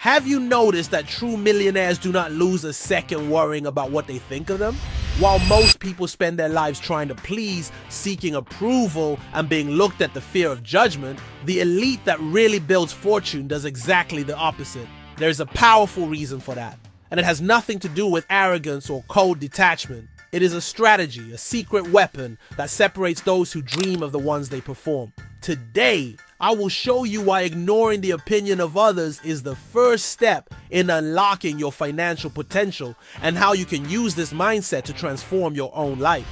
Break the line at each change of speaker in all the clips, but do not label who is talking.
Have you noticed that true millionaires do not lose a second worrying about what they think of them? While most people spend their lives trying to please, seeking approval, and being looked at the fear of judgment, the elite that really builds fortune does exactly the opposite. There's a powerful reason for that, and it has nothing to do with arrogance or cold detachment. It is a strategy, a secret weapon that separates those who dream of the ones they perform. Today, I will show you why ignoring the opinion of others is the first step in unlocking your financial potential and how you can use this mindset to transform your own life.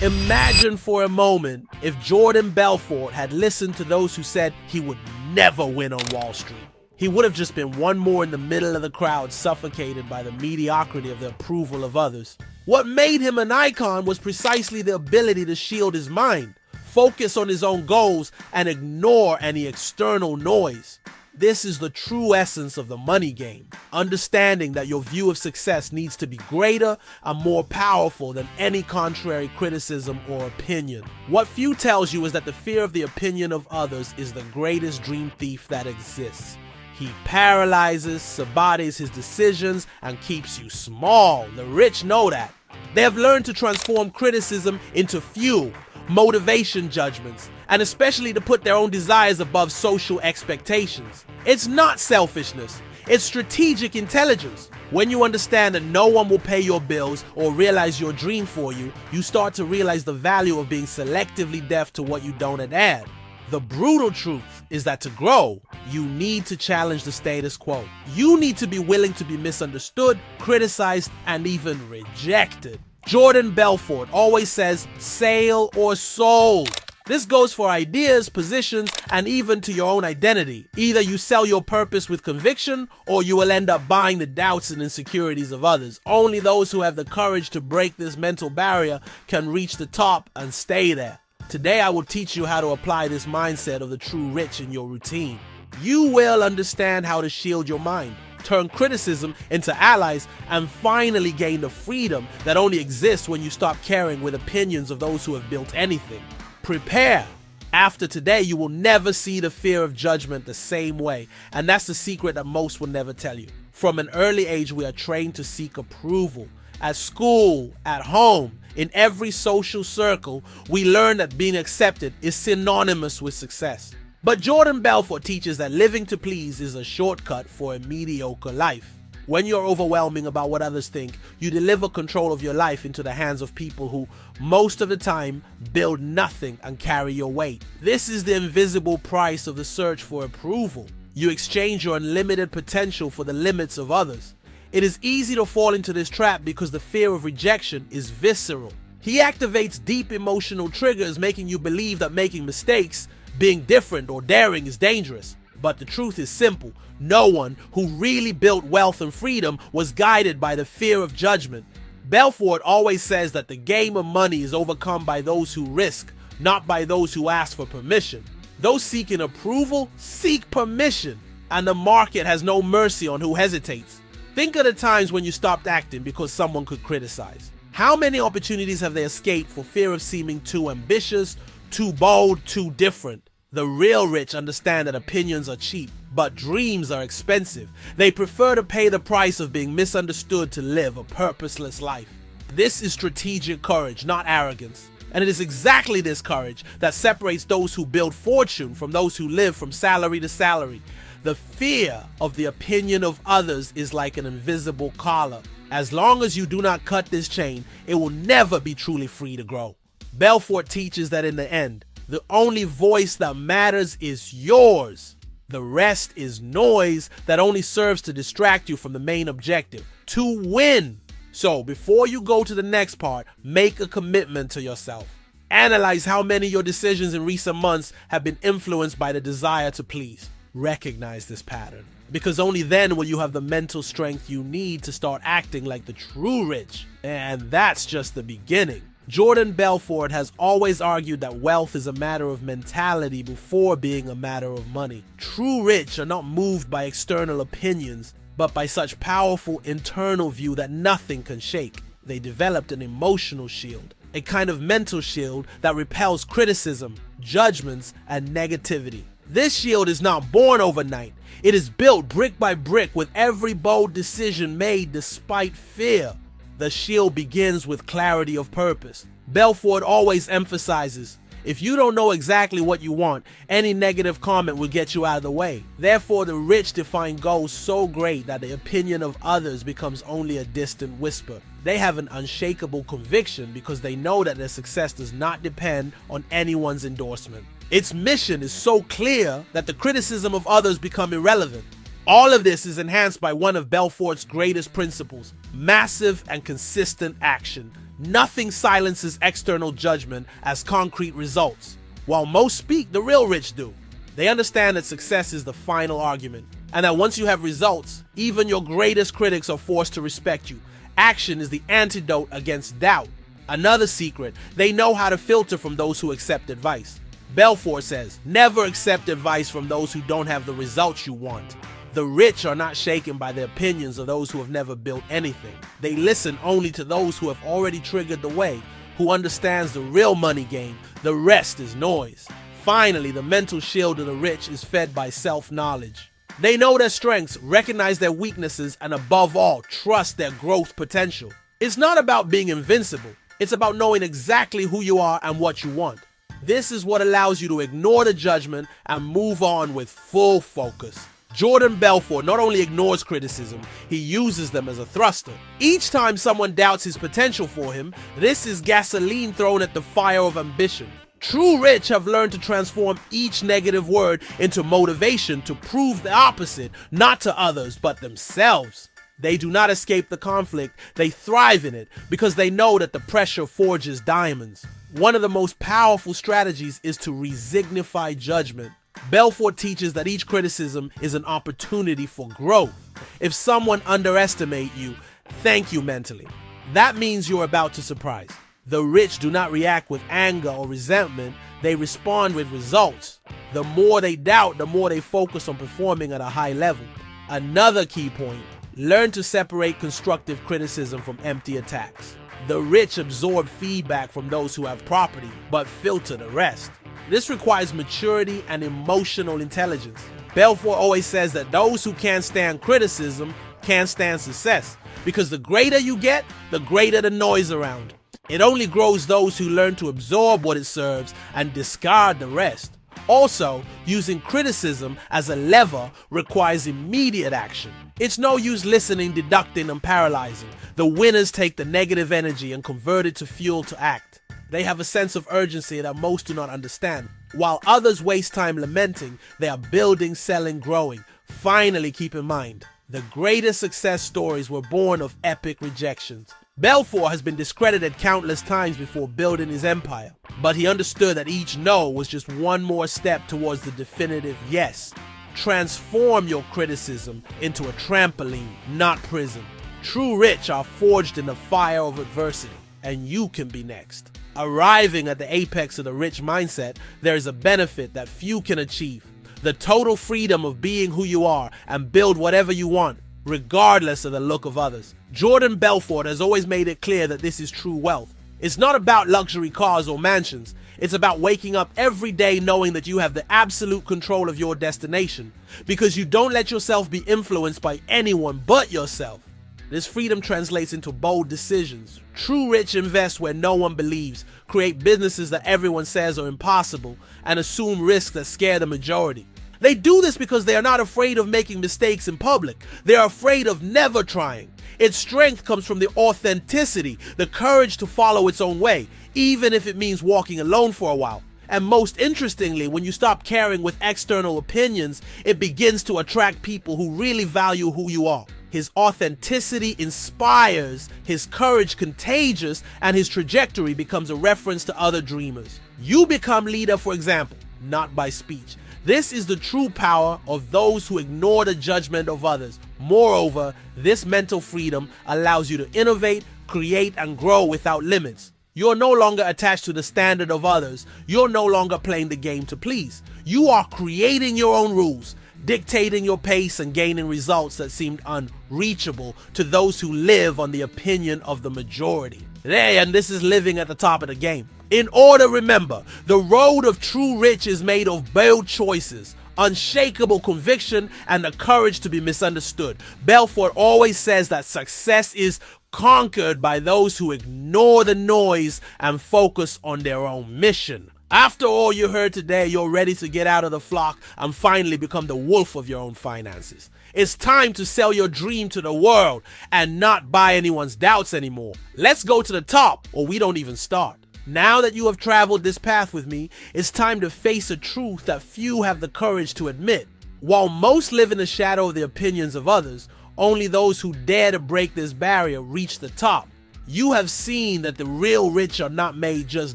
Imagine for a moment if Jordan Belfort had listened to those who said he would never win on Wall Street. He would have just been one more in the middle of the crowd, suffocated by the mediocrity of the approval of others. What made him an icon was precisely the ability to shield his mind, focus on his own goals, and ignore any external noise. This is the true essence of the money game, understanding that your view of success needs to be greater and more powerful than any contrary criticism or opinion. What few tells you is that the fear of the opinion of others is the greatest dream thief that exists. He paralyzes, sabotages his decisions, and keeps you small. The rich know that. They have learned to transform criticism into fuel, motivation judgments, and especially to put their own desires above social expectations. It's not selfishness, it's strategic intelligence. When you understand that no one will pay your bills or realize your dream for you, you start to realize the value of being selectively deaf to what you don't add. The brutal truth is that to grow, you need to challenge the status quo. You need to be willing to be misunderstood, criticized, and even rejected. Jordan Belfort always says, "Sale or sold." This goes for ideas, positions, and even to your own identity. Either you sell your purpose with conviction, or you will end up buying the doubts and insecurities of others. Only those who have the courage to break this mental barrier can reach the top and stay there. Today I will teach you how to apply this mindset of the true rich in your routine. You will understand how to shield your mind, turn criticism into allies, and finally gain the freedom that only exists when you stop caring with opinions of those who have built anything. Prepare. After today, you will never see the fear of judgment the same way, and that's the secret that most will never tell you. From an early age, we are trained to seek approval. At school, at home, in every social circle, we learn that being accepted is synonymous with success. But Jordan Belfort teaches that living to please is a shortcut for a mediocre life. When you're overwhelming about what others think, you deliver control of your life into the hands of people who, most of the time, build nothing and carry your weight. This is the invisible price of the search for approval. You exchange your unlimited potential for the limits of others. It is easy to fall into this trap because the fear of rejection is visceral. He activates deep emotional triggers, making you believe that making mistakes, being different, or daring is dangerous. But the truth is simple. No one who really built wealth and freedom was guided by the fear of judgment. Belfort always says that the game of money is overcome by those who risk, not by those who ask for permission. Those seeking approval seek permission, and the market has no mercy on who hesitates. Think of the times when you stopped acting because someone could criticize. How many opportunities have they escaped for fear of seeming too ambitious, too bold, too different? The real rich understand that opinions are cheap, but dreams are expensive. They prefer to pay the price of being misunderstood to live a purposeless life. This is strategic courage, not arrogance. And it is exactly this courage that separates those who build fortune from those who live from salary to salary. The fear of the opinion of others is like an invisible collar. As long as you do not cut this chain, it will never be truly free to grow. Belfort teaches that in the end, the only voice that matters is yours. The rest is noise that only serves to distract you from the main objective, to win. So before you go to the next part, make a commitment to yourself. Analyze how many of your decisions in recent months have been influenced by the desire to please. Recognize this pattern, because only then will you have the mental strength you need to start acting like the true rich. And that's just the beginning. Jordan Belfort has always argued that wealth is a matter of mentality before being a matter of money. True rich are not moved by external opinions, but by such powerful internal view that nothing can shake. They developed an emotional shield, a kind of mental shield that repels criticism, judgments, and negativity. This shield is not born overnight. It is built brick by brick with every bold decision made despite fear. The shield begins with clarity of purpose. Belfort always emphasizes, if you don't know exactly what you want, any negative comment will get you out of the way. Therefore, the rich define goals so great that the opinion of others becomes only a distant whisper. They have an unshakable conviction because they know that their success does not depend on anyone's endorsement. Its mission is so clear that the criticism of others become irrelevant. All of this is enhanced by one of Belfort's greatest principles: massive and consistent action. Nothing silences external judgment as concrete results. While most speak, the real rich do. They understand that success is the final argument, and that once you have results, even your greatest critics are forced to respect you. Action is the antidote against doubt. Another secret, they know how to filter from those who accept advice. Belfort says, never accept advice from those who don't have the results you want. The rich are not shaken by the opinions of those who have never built anything. They listen only to those who have already triggered the way, who understands the real money game. The rest is noise. Finally, the mental shield of the rich is fed by self-knowledge. They know their strengths, recognize their weaknesses, and above all, trust their growth potential. It's not about being invincible. It's about knowing exactly who you are and what you want. This is what allows you to ignore the judgment and move on with full focus. Jordan Belfort not only ignores criticism, he uses them as a thruster. Each time someone doubts his potential for him, this is gasoline thrown at the fire of ambition. True rich have learned to transform each negative word into motivation to prove the opposite, not to others, but themselves. They do not escape the conflict, they thrive in it because they know that the pressure forges diamonds. One of the most powerful strategies is to resignify judgment. Belfort teaches that each criticism is an opportunity for growth. If someone underestimates you, thank you mentally. That means you're about to surprise. The rich do not react with anger or resentment, they respond with results. The more they doubt, the more they focus on performing at a high level. Another key point, learn to separate constructive criticism from empty attacks. The rich absorb feedback from those who have property, but filter the rest. This requires maturity and emotional intelligence. Belfort always says that those who can't stand criticism can't stand success, because the greater you get, the greater the noise around. It only grows those who learn to absorb what it serves and discard the rest. Also, using criticism as a lever requires immediate action. It's no use listening, deducting, and paralyzing. The winners take the negative energy and convert it to fuel to act. They have a sense of urgency that most do not understand. While others waste time lamenting, they are building, selling, growing. Finally, keep in mind, the greatest success stories were born of epic rejections. Belfort has been discredited countless times before building his empire, but he understood that each no was just one more step towards the definitive yes. Transform your criticism into a trampoline, not prison. True rich are forged in the fire of adversity, and you can be next. Arriving at the apex of the rich mindset, there is a benefit that few can achieve. The total freedom of being who you are and build whatever you want, regardless of the look of others. Jordan Belfort has always made it clear that this is true wealth. It's not about luxury cars or mansions. It's about waking up every day knowing that you have the absolute control of your destination, because you don't let yourself be influenced by anyone but yourself. This freedom translates into bold decisions. True rich invest where no one believes, create businesses that everyone says are impossible, and assume risks that scare the majority. They do this because they are not afraid of making mistakes in public. They are afraid of never trying. Its strength comes from the authenticity, the courage to follow its own way, even if it means walking alone for a while. And most interestingly, when you stop caring with external opinions, it begins to attract people who really value who you are. His authenticity inspires, his courage contagious, and his trajectory becomes a reference to other dreamers. You become leader, for example, not by speech. This is the true power of those who ignore the judgment of others. Moreover, this mental freedom allows you to innovate, create, and grow without limits. You're no longer attached to the standard of others. You're no longer playing the game to please. You are creating your own rules, dictating your pace and gaining results that seemed unreachable to those who live on the opinion of the majority. And this is living at the top of the game. In order, remember, the road of true rich is made of bold choices, unshakable conviction, and the courage to be misunderstood. Belfort always says that success is conquered by those who ignore the noise and focus on their own mission. After all you heard today, you're ready to get out of the flock and finally become the wolf of your own finances. It's time to sell your dream to the world and not buy anyone's doubts anymore. Let's go to the top, or we don't even start. Now that you have traveled this path with me, it's time to face a truth that few have the courage to admit. While most live in the shadow of the opinions of others, only those who dare to break this barrier reach the top. You have seen that the real rich are not made just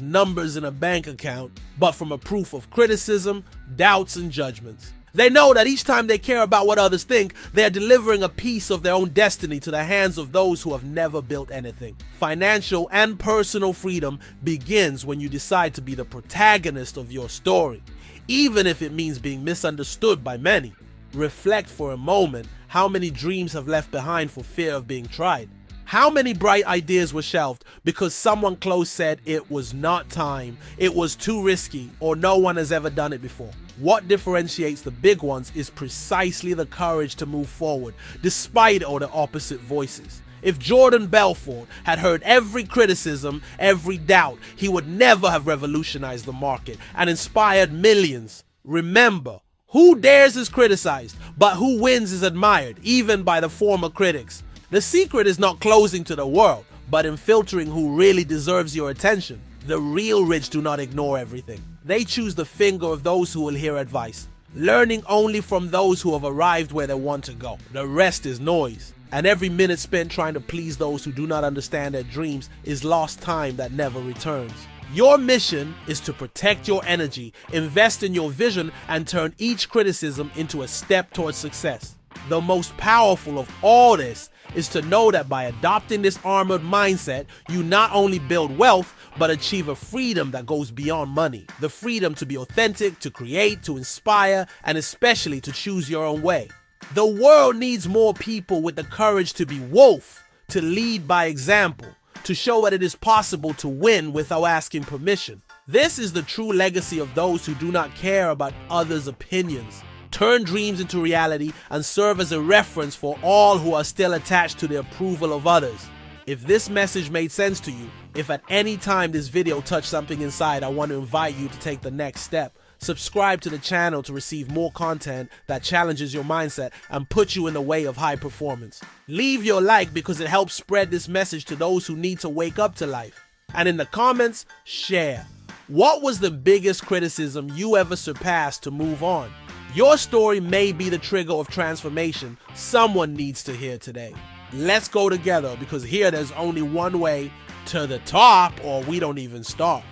numbers in a bank account, but from a proof of criticism, doubts, and judgments. They know that each time they care about what others think, they are delivering a piece of their own destiny to the hands of those who have never built anything. Financial and personal freedom begins when you decide to be the protagonist of your story, even if it means being misunderstood by many. Reflect for a moment how many dreams have left behind for fear of being tried. How many bright ideas were shelved because someone close said it was not time, it was too risky, or no one has ever done it before? What differentiates the big ones is precisely the courage to move forward, despite all the opposite voices. If Jordan Belfort had heard every criticism, every doubt, he would never have revolutionized the market and inspired millions. Remember, who dares is criticized, but who wins is admired, even by the former critics. The secret is not closing to the world, but in filtering who really deserves your attention. The real rich do not ignore everything. They choose the finger of those who will hear advice, learning only from those who have arrived where they want to go. The rest is noise, and every minute spent trying to please those who do not understand their dreams is lost time that never returns. Your mission is to protect your energy, invest in your vision, and turn each criticism into a step towards success. The most powerful of all this is to know that by adopting this armored mindset, you not only build wealth, but achieve a freedom that goes beyond money. The freedom to be authentic, to create, to inspire, and especially to choose your own way. The world needs more people with the courage to be wolf, to lead by example, to show that it is possible to win without asking permission. This is the true legacy of those who do not care about others' opinions. Turn dreams into reality and serve as a reference for all who are still attached to the approval of others. If this message made sense to you, if at any time this video touched something inside, I want to invite you to take the next step. Subscribe to the channel to receive more content that challenges your mindset and puts you in the way of high performance. Leave your like because it helps spread this message to those who need to wake up to life. And in the comments, share. What was the biggest criticism you ever surpassed to move on? Your story may be the trigger of transformation someone needs to hear today. Let's go together, because here there's only one way to the top, or we don't even start.